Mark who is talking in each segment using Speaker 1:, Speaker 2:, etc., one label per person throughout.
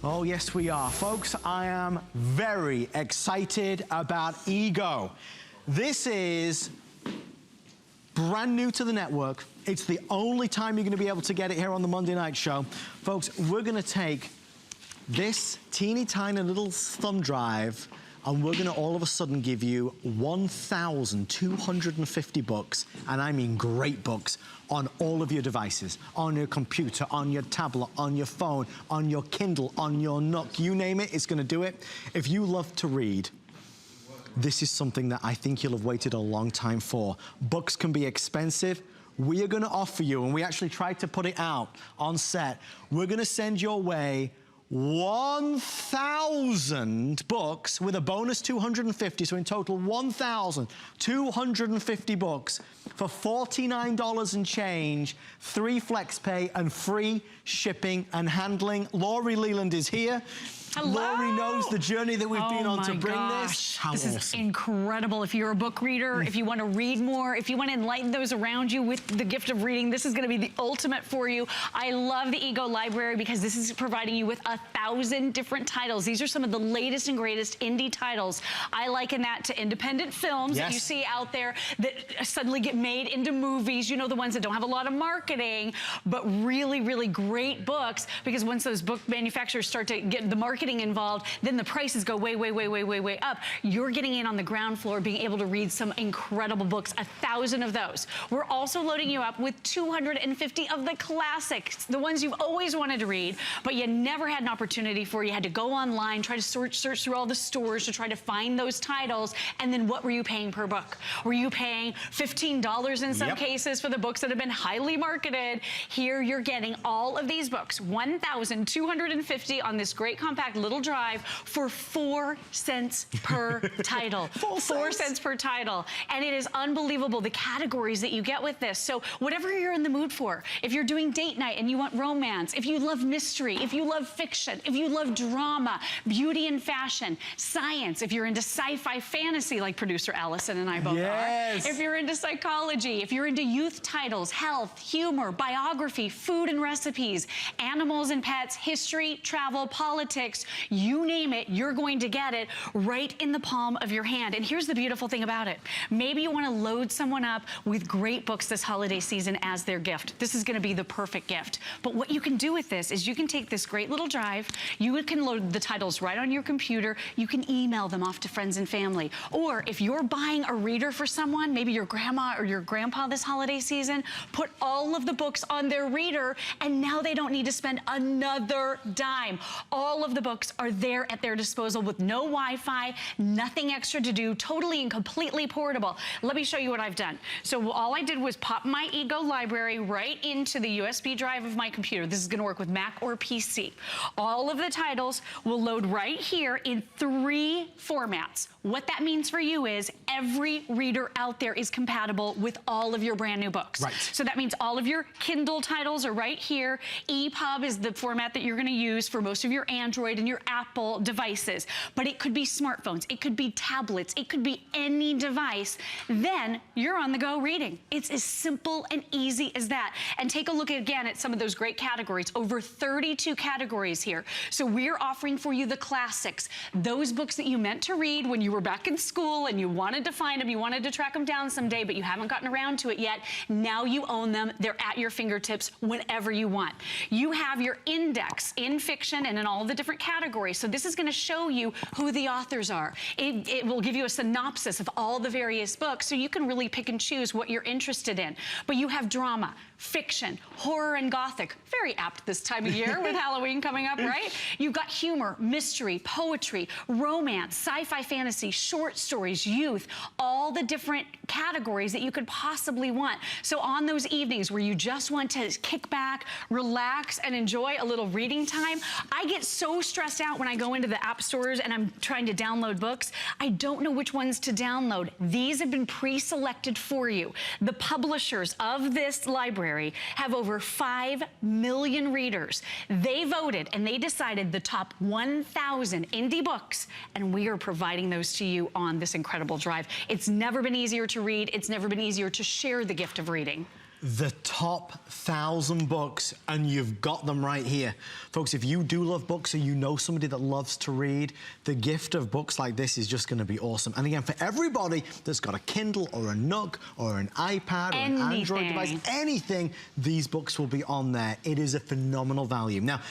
Speaker 1: Oh, yes, we are. Folks, I am very excited about eGO. This is brand new to the network. It's the only time you're going to be able to get it here on the Monday Night Show. Folks, we're going to take this teeny tiny little thumb drive and we're going to all of a sudden give you 1,250 books, and I mean great books, on all of your devices, on your computer, on your tablet, on your phone, on your Kindle, on your Nook, you name it, it's going to do it. If you love to read, this is something that I think you'll have waited a long time for. Books can be expensive. We are going to offer you, and we actually tried to put it out on set, we're going to send your way 1,000 books with a bonus 250, so in total 1,250 books for $49 and change, 3 flex pay and free shipping and handling. Laurie Leland is here.
Speaker 2: Hello.
Speaker 1: Laurie knows the journey that we've been on to bring this. How
Speaker 2: this
Speaker 1: awesome.
Speaker 2: Is incredible. If you're a book reader, if you want to read more, if you want to enlighten those around you with the gift of reading, this is going to be the ultimate for you. I love the eGO library because this is providing you with 1,000 different titles. These are some of the latest and greatest indie titles. I liken that to independent films that you see out there that suddenly get made into movies. You know, the ones that don't have a lot of marketing, but really, really great books, because once those book manufacturers start to get the marketing involved, then the prices go way, way, way, way, way, way up. You're getting in on the ground floor, being able to read some incredible books, 1,000 of those. We're also loading you up with 250 of the classics, the ones you've always wanted to read, but you never had an opportunity for. You had to go online, try to search through all the stores to try to find those titles, and then what were you paying per book? Were you paying $15 in some cases for the books that have been highly marketed? Here you're getting all of these books, 1,250 on this great compact little drive for 4 cents per title. 4 cents per title. And it is unbelievable the categories that you get with this. So whatever you're in the mood for, if you're doing date night and you want romance, if you love mystery, if you love fiction, if you love drama, beauty and fashion, science, if you're into sci-fi fantasy like producer Allison and I both are, if you're into psychology, if you're into youth titles, health, humor, biography, food and recipes, animals and pets, history, travel, politics, you name it, you're going to get it right in the palm of your hand. And here's the beautiful thing about it. Maybe you want to load someone up with great books this holiday season as their gift. This is going to be the perfect gift. But what you can do with this is you can take this great little drive, you can load the titles right on your computer, you can email them off to friends and family. Or if you're buying a reader for someone, maybe your grandma or your grandpa this holiday season, put all of the books on their reader, and now they don't need to spend another dime. All of the books are there at their disposal with no Wi-Fi, nothing extra to do, totally and completely portable. Let me show you what I've done. So all I did was pop my eGO library right into the USB drive of my computer. This is going to work with Mac or PC. All of the titles will load right here in 3 formats. What that means for you is every reader out there is compatible with all of your brand new books. Right. So that means all of your Kindle titles are right here. EPUB is the format that you're going to use for most of your Android and your Apple devices. But it could be smartphones, it could be tablets, it could be any device. Then you're on the go reading. It's as simple and easy as that. And take a look again at some of those great categories. Over 32 categories here. So we're offering for you the classics. Those books that you meant to read when you were back in school and you wanted to find them, you wanted to track them down someday, but you haven't gotten around to it yet. Now you own them. They're at your fingertips whenever you want. You have your index in fiction and in all the different categories. So this is going to show you who the authors are. It will give you a synopsis of all the various books, so you can really pick and choose what you're interested in. But you have drama, fiction, horror, and gothic. Very apt this time of year with Halloween coming up, right? You've got humor, mystery, poetry, romance, sci-fi fantasy, short stories, youth, all the different categories that you could possibly want. So on those evenings where you just want to kick back, relax, and enjoy a little reading time, I get so stressed out when I go into the app stores and I'm trying to download books. I don't know which ones to download. These have been pre-selected for you. The publishers of this library have over 5 million readers. They voted and they decided the top 1,000 indie books, and we are providing those to you on this incredible drive. It's never been easier to read. It's never been easier to share the gift of reading.
Speaker 1: the top 1,000 books, and you've got them right here. Folks, if you do love books or you know somebody that loves to read, the gift of books like this is just gonna be awesome. And again, for everybody that's got a Kindle or a Nook or an iPad or an Android device, anything, these books will be on there. It is a phenomenal value. Now,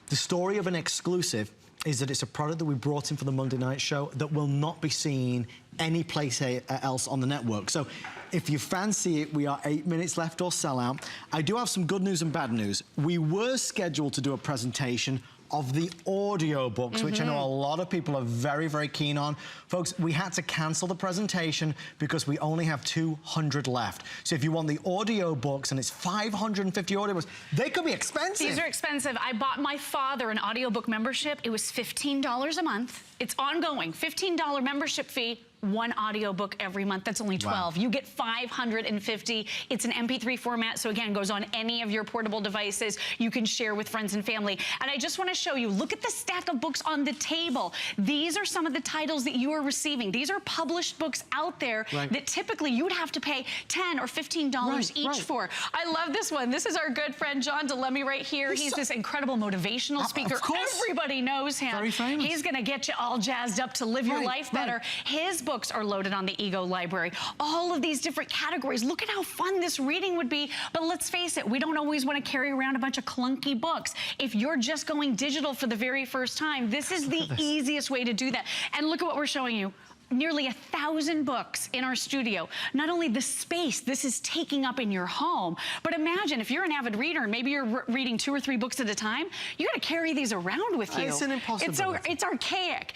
Speaker 1: the story of an exclusive is that it's a product that we brought in for the Monday night show that will not be seen any place else on the network. So if you fancy it, we are 8 minutes left or sell out. I do have some good news and bad news. We were scheduled to do a presentation of the audio books, which I know a lot of people are very, very keen on. Folks, we had to cancel the presentation because we only have 200 left. So if you want the audio books, and it's 550 audio books, they could be expensive.
Speaker 2: These are expensive. I bought my father an audiobook membership. It was $15 a month. It's ongoing, $15 membership fee. One audiobook every month. That's only 12. Wow. You get 550. It's an MP3 format, so again, goes on any of your portable devices. You can share with friends and family. And I just want to show you, look at the stack of books on the table. These are some of the titles that you are receiving. These are published books out there that typically you would have to pay $10 or $15 each for. I love this one. This is our good friend John DeLemme right here. He's this incredible motivational speaker. Everybody knows him.
Speaker 1: Very famous.
Speaker 2: He's going to get you all jazzed up to live your life better. His books are loaded on the eGO library. All of these different categories. Look at how fun this reading would be. But let's face it, we don't always want to carry around a bunch of clunky books. If you're just going digital for the very first time, this is the easiest way to do that. And look at what we're showing you. Nearly 1,000 books in our studio. Not only the space this is taking up in your home, but imagine if you're an avid reader and maybe you're reading 2 or 3 books at a time, you got to carry these around with you.
Speaker 1: It's an impossibility.
Speaker 2: It's archaic.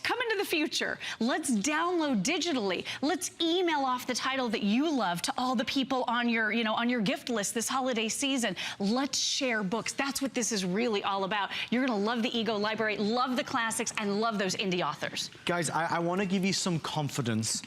Speaker 2: Come into the future. Let's download digitally. Let's email off the title that you love to all the people on your, on your gift list this holiday season. Let's share books. That's what this is really all about. You're gonna love the eGO library, love the classics, and love those indie authors.
Speaker 1: Guys, I wanna give you some confidence.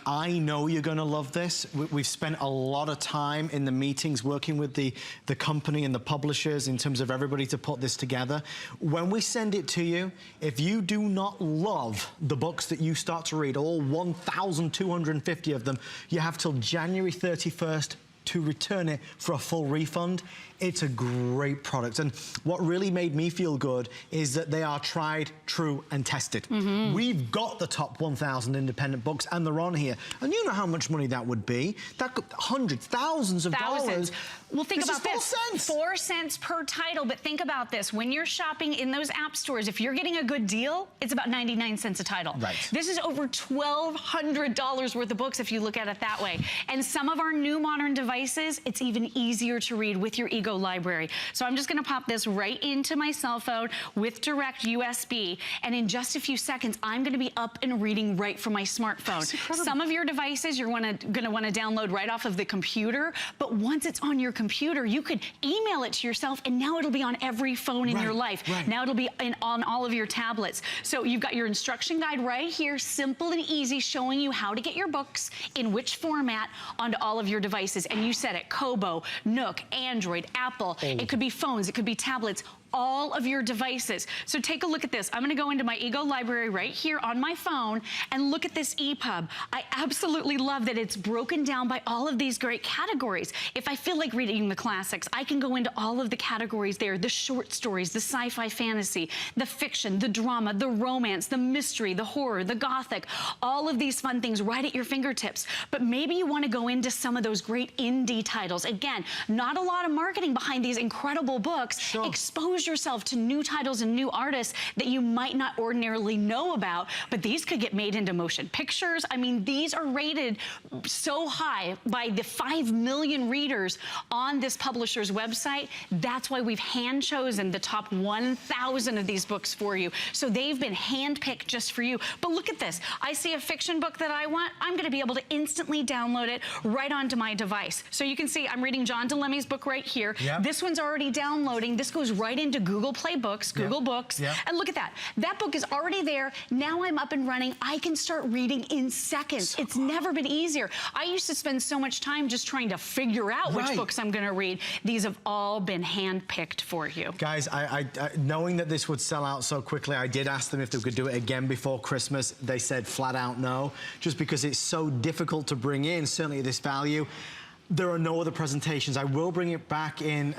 Speaker 1: I know you're gonna love this. We've spent a lot of time in the meetings working with the company and the publishers in terms of everybody to put this together. When we send it to you, if you do not love the books that you start to read, all 1,250 of them, you have till January 31st to return it for a full refund. It's a great product. And what really made me feel good is that they are tried, true, and tested. We've got the top 1,000 independent books, and they're on here. And you know how much money that would be. That could, hundreds, thousands of dollars.
Speaker 2: Well, think about this.
Speaker 1: 4 cents.
Speaker 2: 4 cents per title, but think about this. When you're shopping in those app stores, if you're getting a good deal, it's about 99 cents a title.
Speaker 1: Right.
Speaker 2: This is over $1,200 worth of books if you look at it that way. And some of our new modern devices, it's even easier to read with your eGO library. So I'm just gonna pop this right into my cell phone with direct USB, and in just a few seconds, I'm gonna be up and reading right from my smartphone. Some of your devices you're gonna wanna download right off of the computer, but once it's on your computer, you could email it to yourself, and now it'll be on every phone in your life. Now it'll be on all of your tablets. So you've got your instruction guide right here, simple and easy, showing you how to get your books in which format onto all of your devices. And you said it, Kobo, Nook, Android, Apple, it could be phones, it could be tablets, all of your devices. So take a look at this. I'm gonna go into my eGO library right here on my phone and look at this EPUB. I absolutely love that it's broken down by all of these great categories. If I feel like reading the classics, I can go into all of the categories there, the short stories, the sci-fi fantasy, the fiction, the drama, the romance, the mystery, the horror, the gothic, all of these fun things right at your fingertips. But maybe you wanna go into some of those great indie titles. Again, not a lot of marketing behind these incredible books. Expose yourself to new titles and new artists that you might not ordinarily know about, but these could get made into motion pictures. I mean, these are rated so high by the 5 million readers on this publisher's website. That's why we've hand chosen the top 1,000 of these books for you. So they've been handpicked just for you. But look at this. I see a fiction book that I want. I'm gonna be able to instantly download it right onto my device. So you can see I'm reading John DeLemme's book right here. This one's already downloading. This goes right into Google Play Books, Google Books, and look at that. That book is already there. Now I'm up and running. I can start reading in seconds. It's never been easier. I used to spend so much time just trying to figure out which books I'm gonna read. These have all been handpicked for you.
Speaker 1: Guys, I knowing that this would sell out so quickly, I did ask them if they could do it again before Christmas. They said flat out no, just because it's so difficult to bring in, certainly at this value. There are no other presentations. I will bring it back in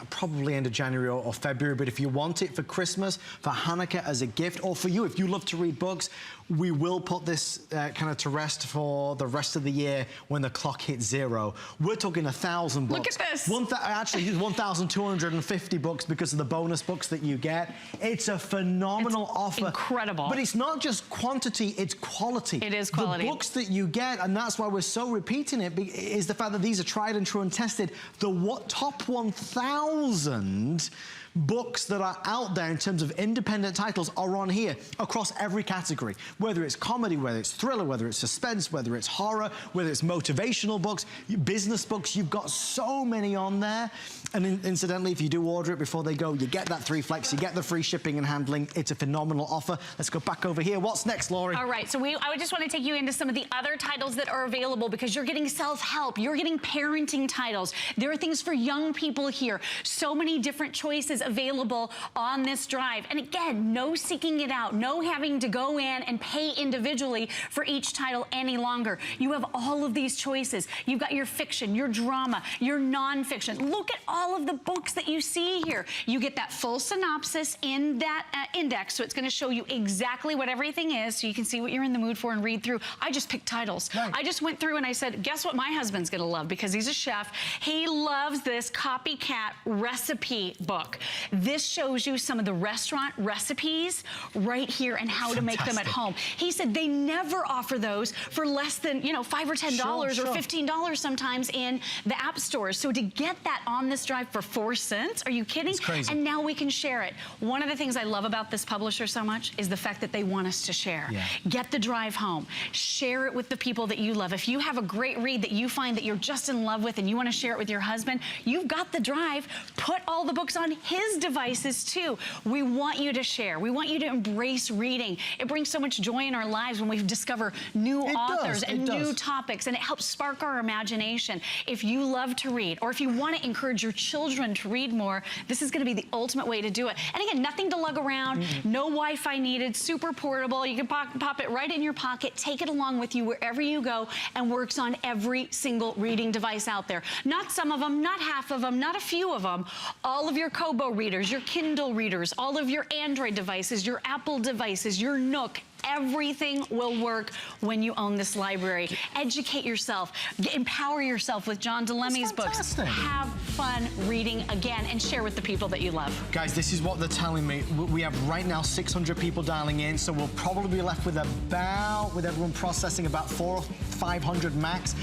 Speaker 1: probably end of January or February, but if you want it for Christmas, for Hanukkah as a gift, or for you, if you love to read books, we will put this kind of to rest for the rest of the year when the clock hits 0. We're talking 1,000 books.
Speaker 2: Look at this.
Speaker 1: Actually, 1,250 books because of the bonus books that you get. It's a phenomenal offer.
Speaker 2: Incredible.
Speaker 1: But it's not just quantity, it's quality.
Speaker 2: It is quality.
Speaker 1: The books that you get, and that's why we're so repeating it, is the fact that these are tried and true and tested. The top 1,000 books that are out there in terms of independent titles are on here across every category. Whether it's comedy, whether it's thriller, whether it's suspense, whether it's horror, whether it's motivational books, business books, you've got so many on there. And incidentally, if you do order it before they go, you get that 3 flex, you get the free shipping and handling. It's a phenomenal offer. Let's go back over here. What's next, Laurie?
Speaker 2: All right, so I would just want to take you into some of the other titles that are available because you're getting self-help, you're getting parenting titles. There are things for young people here. So many different choices available on this drive. And again, no seeking it out, no having to go in and pay individually for each title any longer. You have all of these choices. You've got your fiction, your drama, your nonfiction. Look at all of the books that you see here. You get that full synopsis in that index, so it's going to show you exactly what everything is, so you can see what you're in the mood for and read through. I just picked titles. Right. I just went through and I said, guess what my husband's going to love, because he's a chef. He loves this copycat recipe book. This shows you some of the restaurant recipes right here and how to make them at home. He said they never offer those for less than, you know, $5 or $10 or $15 sometimes in the app stores. So to get that on this drive for 4 cents, are you kidding?
Speaker 1: It's crazy.
Speaker 2: And now we can share it. One of the things I love about this publisher so much is the fact that they want us to share. Yeah. Get the drive home. Share it with the people that you love. If you have a great read that you find that you're just in love with and you want to share it with your husband, you've got the drive. Put all the books on his devices too. We want you to share. We want you to embrace reading. It brings so much joy in our lives when we discover new authors and new topics, and it helps spark our imagination. If you love to read, or if you want to encourage your children to read more, this is going to be the ultimate way to do it. And again, nothing to lug around, no Wi-Fi needed, super portable. You can pop it right in your pocket, take it along with you wherever you go, and works on every single reading device out there. Not some of them, not half of them, not a few of them. All of your Kobo readers, your Kindle readers, all of your Android devices, your Apple devices, your Nook, everything will work when you own this library. Educate yourself, empower yourself with John DeLemmy's books. Have fun reading again and share with the people that you love.
Speaker 1: Guys, this is what they're telling me. We have right now 600 people dialing in, so we'll probably be left with about, with everyone processing, about 400 or 500 max.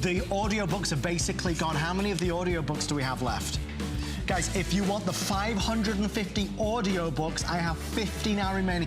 Speaker 1: The audiobooks are basically gone. How many of the audiobooks do we have left? Guys, if you want the 550 audiobooks, I have 50 now remaining.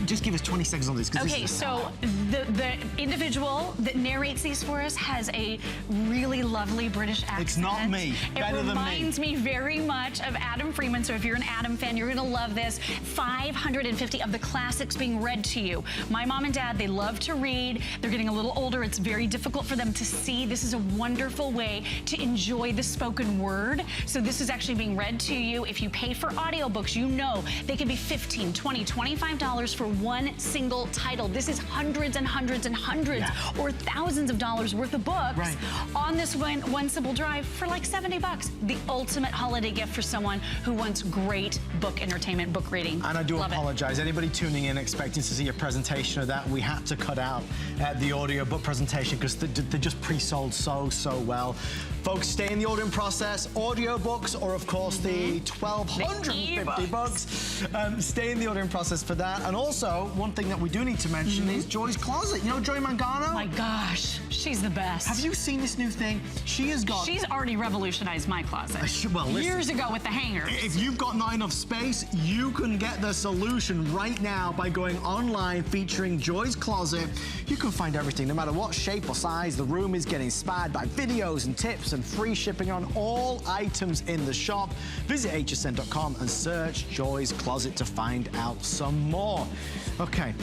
Speaker 1: Just give us 20 seconds on this.
Speaker 2: Okay, so the individual that narrates these for us has a really lovely British accent.
Speaker 1: It's not me. Better than me. It
Speaker 2: reminds me very much of Adam Freeman, so if you're an Adam fan, you're gonna love this. 550 of the classics being read to you. My mom and dad, they love to read. They're getting a little older. It's very difficult for them to see. This is a wonderful way to enjoy the spoken word. So this is actually being read to you. If you pay for audiobooks, you know they can be $15, $20, $25 for one single title. This is hundreds and hundreds and hundreds or thousands of dollars worth of books on this one simple drive for like 70 bucks. The ultimate holiday gift for someone who wants great book entertainment, book reading.
Speaker 1: And I do apologize. Anybody tuning in expecting to see a presentation of that, we had to cut out the audiobook presentation because they're just pre-sold so well. Folks, stay in the ordering process. Audiobooks, or of course the 1,250 books. Stay in the ordering process for that. And also, one thing that we do need to mention is Joy's Closet. You know Joy Mangano?
Speaker 2: Oh my gosh, she's the best.
Speaker 1: Have you seen this new thing? She has got...
Speaker 2: She's already revolutionized my closet.
Speaker 1: Well, listen,
Speaker 2: years ago with the hangers.
Speaker 1: If you've got not enough space, you can get the solution right now by going online, featuring Joy's Closet. You can find everything, no matter what shape or size the room is, getting inspired by videos and tips and free shipping on all items in the shop. Visit hsn.com and search Joy's Closet to find out some more. Okay,